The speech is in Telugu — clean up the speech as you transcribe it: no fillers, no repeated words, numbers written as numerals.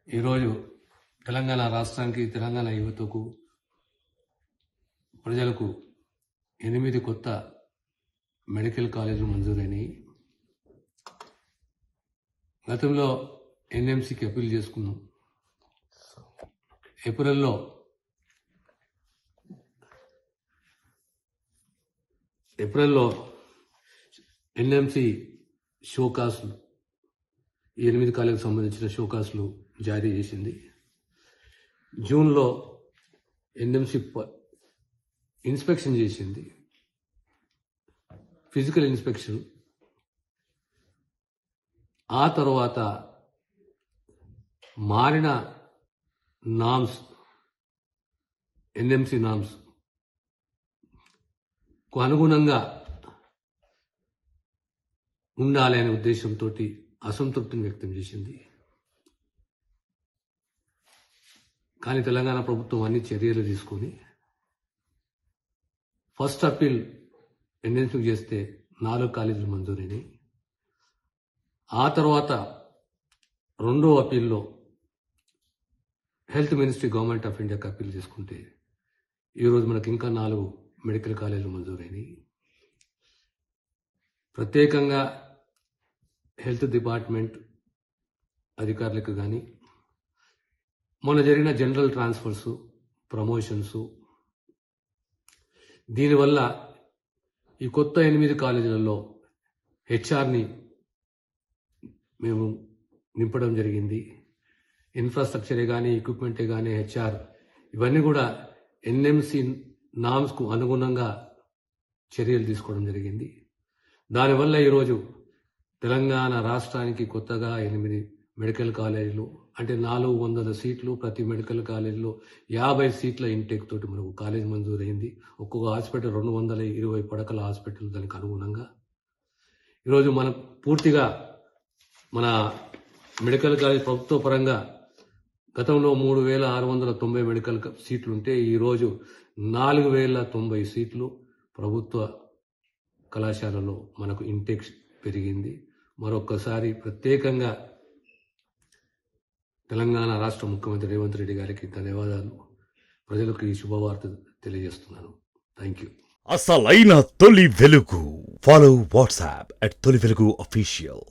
ఈరోజు తెలంగాణ రాష్ట్రానికి, తెలంగాణ యువతకు, ప్రజలకు 8 కొత్త మెడికల్ కాలేజీలు మంజూరైనాయి. గతంలో ఎన్ఎంసీకి అప్పీల్ చేసుకున్నాం. ఏప్రిల్లో ఎన్ఎంసీ షోకాసులు, ఈ 8 కాలేజీకి సంబంధించిన షోకాసులు జారీ చేసింది. జూన్లో ఎన్ఎంసీ ఇన్స్పెక్షన్ చేసింది, ఫిజికల్ ఇన్స్పెక్షన్. ఆ తర్వాత మారిన నామ్స్, ఎన్ఎంసీ నామ్స్ కు అనుగుణంగా ఉండాలి అనే ఉద్దేశంతో అసంతృప్తిని వ్యక్తం చేసింది. కానీ తెలంగాణ ప్రభుత్వం అన్ని చర్యలు తీసుకొని ఫస్ట్ అప్పీల్ ఎన్ఎంసీకి చేస్తే 4 కాలేజీలు మంజూరైనాయి. ఆ తర్వాత రెండో అప్పీల్లో హెల్త్ మినిస్ట్రీ, గవర్నమెంట్ ఆఫ్ ఇండియాకి అప్పీల్ చేసుకుంటే ఈరోజు మనకి ఇంకా 4 మెడికల్ కాలేజీలు మంజూరైనాయి. ప్రత్యేకంగా హెల్త్ డిపార్ట్మెంట్ అధికారులకు కానీ, మొన్న జరిగిన జనరల్ ట్రాన్స్ఫర్స్, ప్రమోషన్స్, దీనివల్ల ఈ కొత్త 8 కాలేజీలలో హెచ్ఆర్ని మేము నింపడం జరిగింది. ఇన్ఫ్రాస్ట్రక్చరే కానీ, ఎక్విప్మెంటే కానీ, హెచ్ఆర్ ఇవన్నీ కూడా ఎన్ఎంసీ నామ్స్కు అనుగుణంగా చర్యలు తీసుకోవడం జరిగింది. దానివల్ల ఈరోజు తెలంగాణ రాష్ట్రానికి కొత్తగా 8 మెడికల్ కాలేజీలు, అంటే 400 సీట్లు, ప్రతి మెడికల్ కాలేజీలో 50 సీట్ల ఇంటేక్ తోటి మనకు కాలేజ్ మంజూరైంది. ఒక్కొక్క హాస్పిటల్ 220 పడకల హాస్పిటల్. దానికి అనుగుణంగా ఈరోజు మనం పూర్తిగా మన మెడికల్ కాలేజ్ ప్రభుత్వ పరంగా గతంలో 3690 మెడికల్ సీట్లు ఉంటే ఈరోజు 4090 సీట్లు ప్రభుత్వ కళాశాలలో మనకు ఇంటేక్ పెరిగింది. మరొక్కసారి ప్రత్యేకంగా తెలంగాణ రాష్ట్ర ముఖ్యమంత్రి రేవంత్ రెడ్డి గారికి ధన్యవాదాలు. ప్రజలకు ఈ శుభవార్త తెలియజేస్తున్నాను. Thank you. అసలైన తొలి వెలుగు. ఫాలో వాట్సాప్ @తొలి వెలుగు అఫీషియల్.